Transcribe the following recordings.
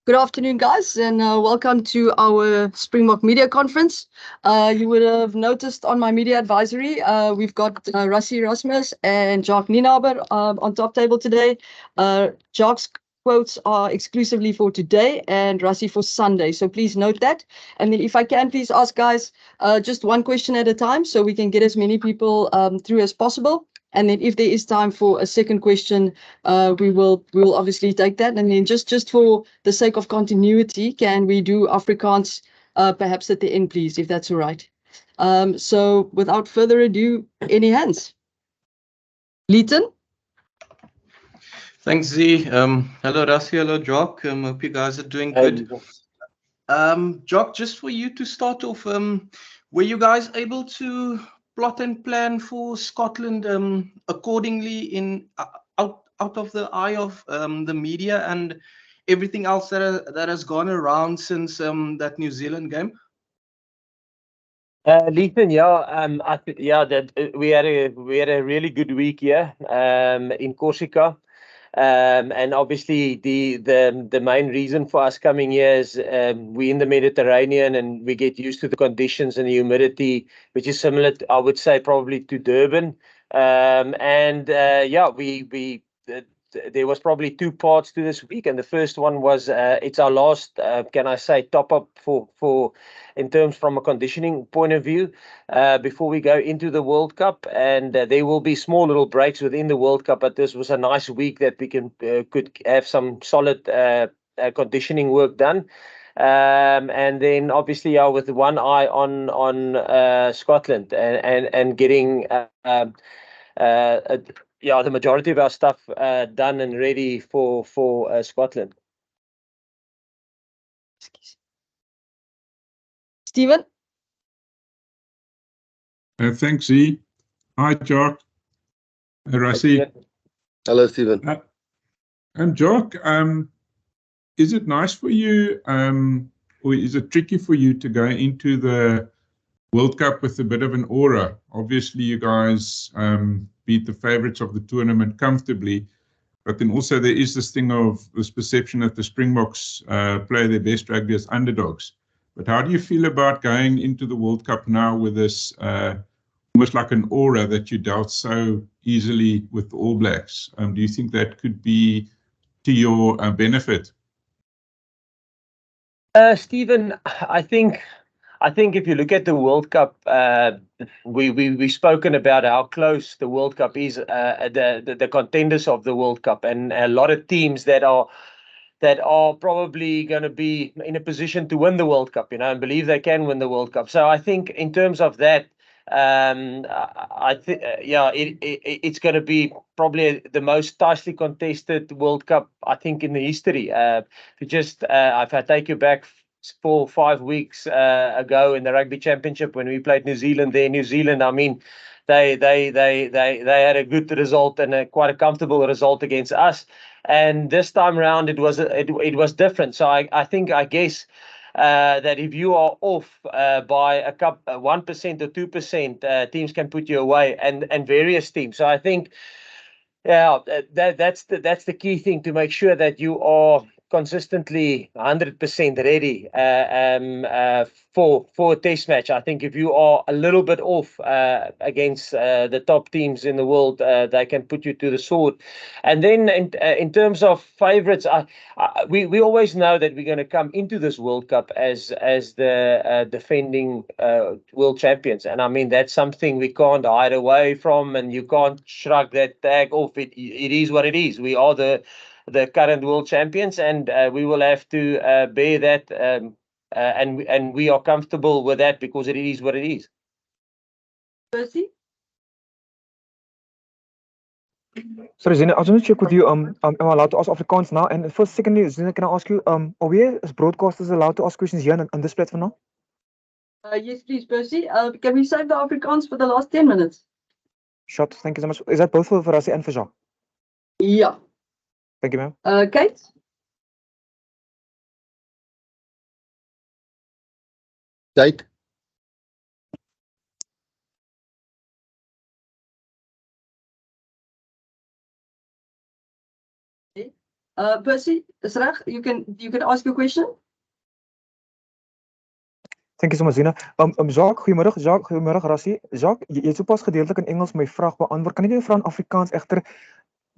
Good afternoon, guys, and welcome to our Springbok Media Conference. You would have noticed on my media advisory, we've got Rassie Rasmus and Jacques Nienaber on top table today. Jacques' quotes are exclusively for today and Rassie for Sunday, so please note that. And then if I can, please ask guys just one question at a time so we can get as many people through as possible. And then if there is time for a second question, we will obviously take that. And then just for the sake of continuity, can we do Afrikaans perhaps at the end, please, if that's all right? So without further ado, any hands? Leighton? Thanks, Z. Hello, Rassie. Hello, Jock. Hope you guys are doing good. Jock, just for you to start off, were you guys able to plot and plan for Scotland accordingly in out of the eye of the media and everything else that has gone around since that New Zealand game? Leighton, we had a really good week here in Corsica. And obviously the main reason for us coming here is we're in the Mediterranean and we get used to the conditions and the humidity, which is similar to, I would say, probably to Durban. There was probably two parts to this week, and the first one was it's our last, can I say, top up for in terms from a conditioning point of view before we go into the World Cup, and there will be small little breaks within the World Cup. But this was a nice week that we could have some solid conditioning work done. And then obviously with one eye on Scotland and getting the majority of our stuff done and ready for Scotland. Stephen? Thanks, Z. Hi, Jock. Rassie. Hello, Stephen. Jock, is it nice for you, or is it tricky for you to go into the World Cup with a bit of an aura? Obviously, you guys beat the favourites of the tournament comfortably, but then also there is this thing of this perception that the Springboks play their best rugby as underdogs. But how do you feel about going into the World Cup now with this almost like an aura that you dealt so easily with the All Blacks? Do you think that could be to your benefit? Stephen, I think if you look at the World Cup, we've spoken about how close the World Cup is, the contenders of the World Cup, and a lot of teams that are probably going to be in a position to win the World Cup, and believe they can win the World Cup. So I think in terms of that, I think it's going to be probably the most tightly contested World Cup I think in the history. If I take you back 4 or 5 weeks ago in the Rugby Championship when we played New Zealand there. New Zealand, I mean, they had a good result and quite a comfortable result against us. And this time around, it was different. So I guess that if you are off by 1% or 2%, teams can put you away, and various teams. So I think, that's the key thing, to make sure that you are consistently 100% ready for a test match. I think if you are a little bit off against the top teams in the world, they can put you to the sword. And then in terms of favourites, we always know that we're going to come into this World Cup as the defending world champions, and I mean that's something we can't hide away from, and you can't shrug that tag off. It is what it is. We are the current world champions, and we will have to bear that, and we are comfortable with that because it is what it is. Percy? Sorry, Zina, I was going to check with you. Am I allowed to ask Afrikaans now? And first, secondly, Zina, can I ask you, are we as broadcasters allowed to ask questions here on this platform now? Yes, please, Percy. Can we save the Afrikaans for the last 10 minutes? Shot, thank you so much. Is that both for Rassie and for Jacques? Yeah. Thank you, ma'am. Kate? Kate? Percy, is reg? You can ask your question. Thank you so much, Zina. Jacques, goeiemiddag. Jacques, goeiemiddag, Rassie. Jacques, jy het sopas gedeeltelik in Engels my vraag beantwoord. Kan ek jou vra in Afrikaans egter?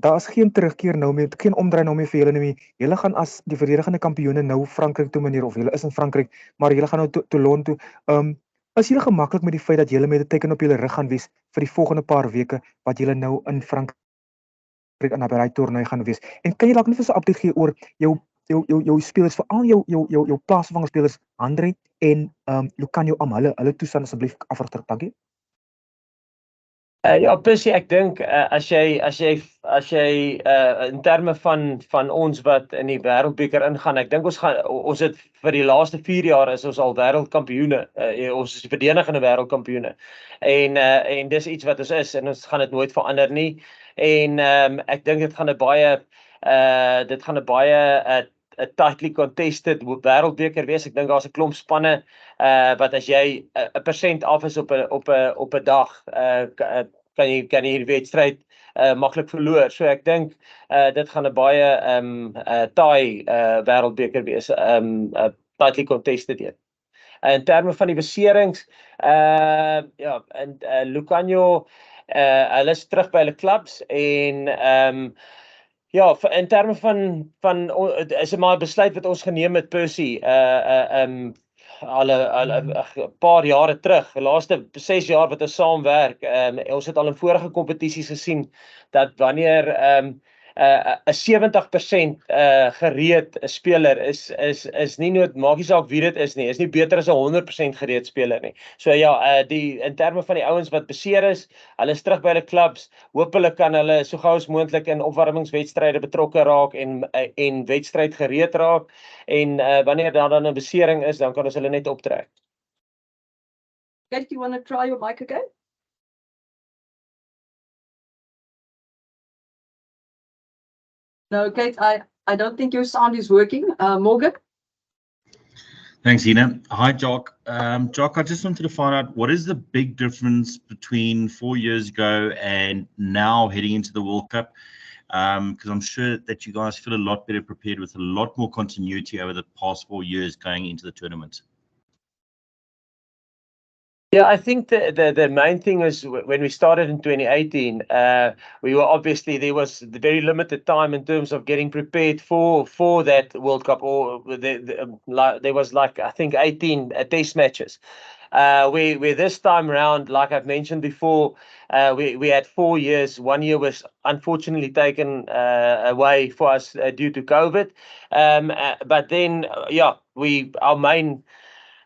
Daar is geen terugkeer nou meer, geen omdraai nou meer vir julle nie. Julle gaan as die verdedigende kampioene nou Frankryk toe, meneer, of julle is in Frankryk, maar julle gaan nou toe Londen toe. Is julle gemaklik met die feit dat julle met 'n teken op julle rug gaan wees vir die volgende paar weke wat julle nou in Frankryk aan daai toernooi gaan wees? En kan jy dalk net vir 'n update gee oor jou spelers, veral jou plaasvervanger spelers Andre en Lucanio hulle toestand asseblief afrigter, dankie. Ja, Percy, ek dink as jy in terme van ons wat in die wêreldbeker ingaan, ek dink ons het vir die laaste 4 jaar is ons al wêreldkampioene. Ons is die verdedigende wêreldkampioene. En dis iets wat ons is en ons gaan dit nooit verander nie. En ek dink dit gaan 'n baie tightly contested wêreldbeker wees. Ek dink daar's 'n klomp spanne wat as jy 'n persent af is op 'n dag kan jy hierdie wedstryd maklik verloor. So ek dink dit gaan 'n baie taai wêreldbeker wees, tightly contested een. In terme van die beserings, ja, en Lucanio, hulle is terug by hulle clubs en ja, in terme van is dit maar 'n besluit wat ons geneem het, Percy, al 'n paar jare terug, die laaste 6 jaar wat ons saamwerk. Ons het al in vorige kompetisies gesien dat wanneer 'n 70% gereed speler is nie maak nie saak wie dit is nie beter as 'n 100% gereed speler nie. So ja, in terme van die ouens wat beseer is, hulle is terug by hulle clubs. Hoopelik kan hulle so gou as moontlik in opwarmingswedstryde betrokke raak en wedstryd gereed raak. En wanneer daar dan 'n besering is, dan kan ons hulle net optrek. Kate, do you want to try your mic again? No, Kate, I don't think your sound is working. Morgan? Thanks, Ina. Hi, Jacques. Jacques, I just wanted to find out, what is the big difference between 4 years ago and now heading into the World Cup? Because I'm sure that you guys feel a lot better prepared with a lot more continuity over the past 4 years going into the tournament. Yeah, I think the main thing is when we started in 2018, we were obviously, there was the very limited time in terms of getting prepared for that World Cup, or there was like, I think 18 test matches. Where this time around, like I've mentioned before, we had 4 years. 1 year was unfortunately taken away for us due to COVID. But then, yeah, our main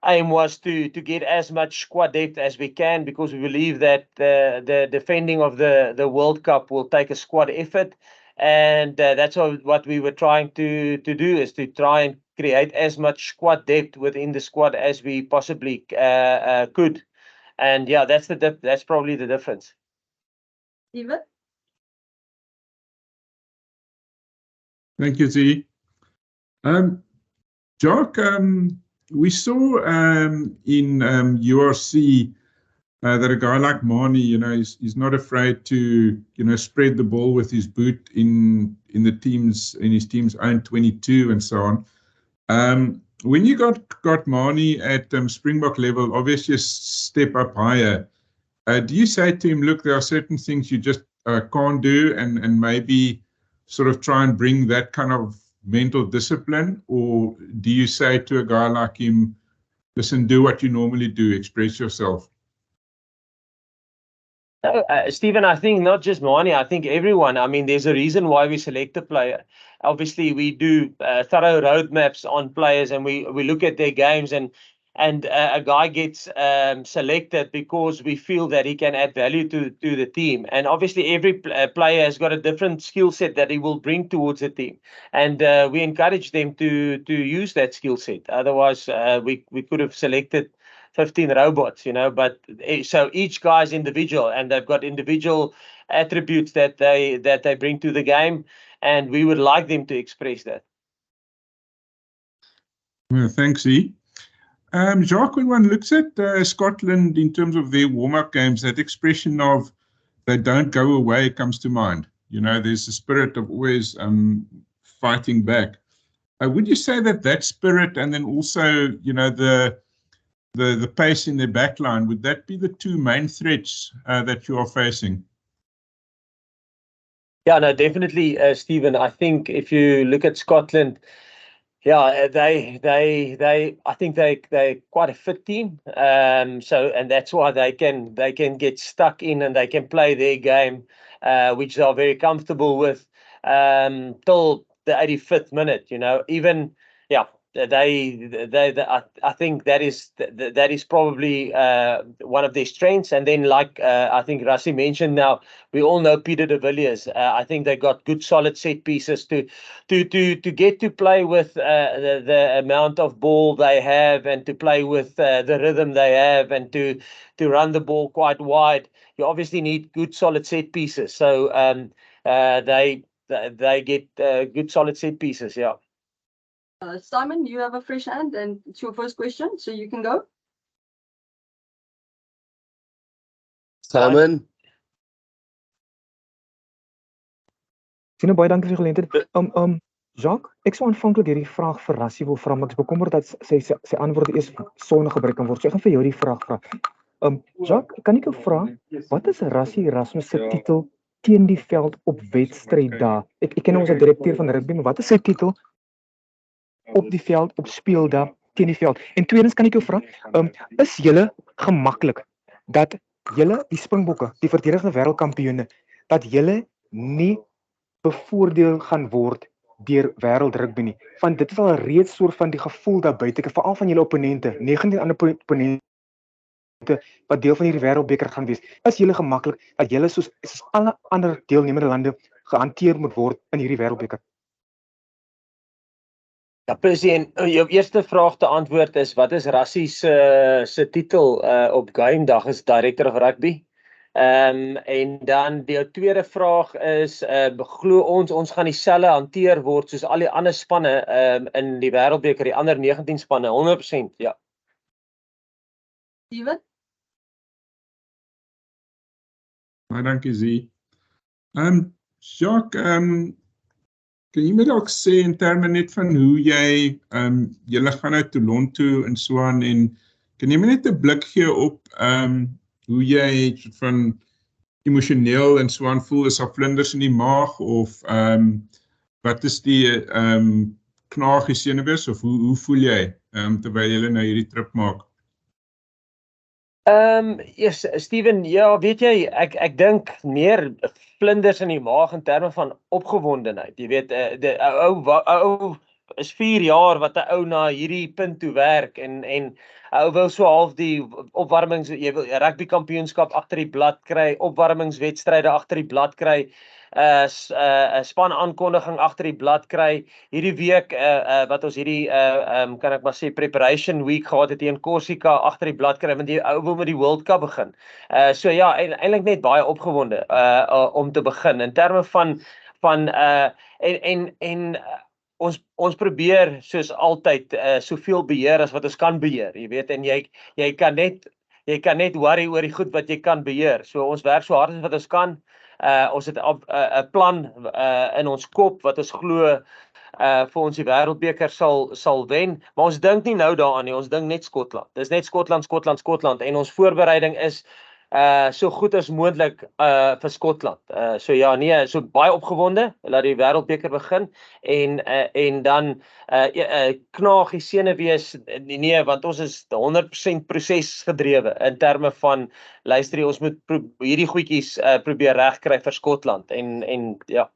aim was to get as much squad depth as we can, because we believe that the defending of the World Cup will take a squad effort. And that's what we were trying to do, is to try and create as much squad depth within the squad as we possibly could. And yeah, that's probably the difference. Steven? Thank you, Z. Jacques, we saw in URC that a guy like Mani, he's not afraid to, spread the ball with his boot in his team's own 22 and so on. When you got Mani at Springbok level, obviously a step up higher. Do you say to him, look, there are certain things you just can't do, and maybe sort of try and bring that kind of mental discipline? Or do you say to a guy like him, listen, do what you normally do, express yourself? Stephen, I think not just Mani, I think everyone. I mean, there's a reason why we select a player. Obviously, we do thorough roadmaps on players, and we look at their games, and a guy gets selected because we feel that he can add value to the team. And obviously, every player has got a different skill set that he will bring towards the team. And we encourage them to use that skill set. Otherwise, we could have selected 15 robots, but so each guy's individual, and they've got individual attributes that they bring to the game, and we would like them to express that. Well, thanks, E. Jacques, when one looks at Scotland in terms of their warm-up games, that expression of they don't go away comes to mind. There's a spirit of always fighting back. Would you say that spirit and then also, the pace in their backline, would that be the two main threats that you are facing? Yeah, no, definitely, Stephen. I think if you look at Scotland, yeah, I think they're quite a fit team. And that's why they can get stuck in and they can play their game, which they are very comfortable with, till the 85th minute. Even I think that is probably one of their strengths. And then, like I think Rassie mentioned, now we all know Peter de Villiers. I think they got good solid set pieces to get to play with the amount of ball they have, and to play with the rhythm they have, and to run the ball quite wide. You obviously need good solid set pieces. So they get good solid set pieces. Yeah. Simon, you have a fresh hand and it's your first question, so you can go. Simon, Sien baie dankie vir die geleentheid. Jacques, ek sou aanvanklik hierdie vraag vir Rassie wil vra, maar ek is bekommerd dat sy antwoorde eers Sondag gebruik kan word. So ek gaan vir jou die vraag vra. Jacques, kan ek jou vra, wat is Rassie Erasmus se titel teen die veld op wedstryd dae? Ek ken hom as 'n direkteur van rugby, maar wat is sy titel op die veld, op speeldae, teen die veld? En tweedens kan ek jou vra, is julle gemaklik dat julle, die Springbokke, die verdedigende wêreldkampioene, dat julle nie bevoordeel gaan word deur wêreldrugby nie? Want dit is al reeds soort van die gevoel daar buite, veral van julle opponente, 19 ander opponente wat deel van hierdie wêreldbeker gaan wees. Is julle gemaklik dat julle soos alle ander deelnemende lande gehanteer moet word in hierdie wêreldbeker? Ja, Percy, en jou eerste vraag te antwoord is, wat is Rassie se titel op game dag? Is director of rugby. En dan die tweede vraag is, glo ons gaan dieselfde hanteer word soos al die ander spanne in die wêreldbeker, die ander 19 spanne, 100%, ja. Steven? Baie dankie, Zee. Jacques, kan jy my dalk sê in terme net van hoe jy, julle gaan uit Toronto en so aan, en kan jy my net 'n blik gee op hoe jy soort van emosioneel en so aan voel? Is daar vlinders in die maag, of wat is die knagie senuwees, of hoe voel jy terwyl jy nou hierdie trip maak? Yes, Steven, ja, weet jy, ek dink meer vlinders in die maag in terme van opgewondenheid. Jy weet, ou is 4 jaar wat 'n ou na hierdie punt toe werk, en ou wil so half die opwarmings, jy wil rugby kampioenskap agter die blad kry, opwarmingswedstryde agter die blad kry, span aankondiging agter die blad kry. Hierdie week wat ons hierdie kan ek maar sê preparation week gehad het in Corsica agter die blad kry, want die ou wil met die World Cup begin. So ja, eintlik net baie opgewonde om te begin in terme van ons probeer soos altyd soveel beheer as wat ons kan beheer, jy weet, en jy kan net worry oor die goed wat jy kan beheer. So ons werk so hard as wat ons kan. Ons het 'n plan in ons kop wat ons glo vir ons die wêreldbeker sal wen, maar ons dink nie nou daaraan nie, ons dink net Skotland. Dis net Skotland, en ons voorbereiding is so goed as moontlik vir Skotland. So ja, nee, so baie opgewonde, laat die wêreldbeker begin, en dan knaag die senuwees, nee, want ons is 100% prosesgedrewe in terme van, luister, ons moet hierdie goedjies probeer regkry vir Skotland, en ja.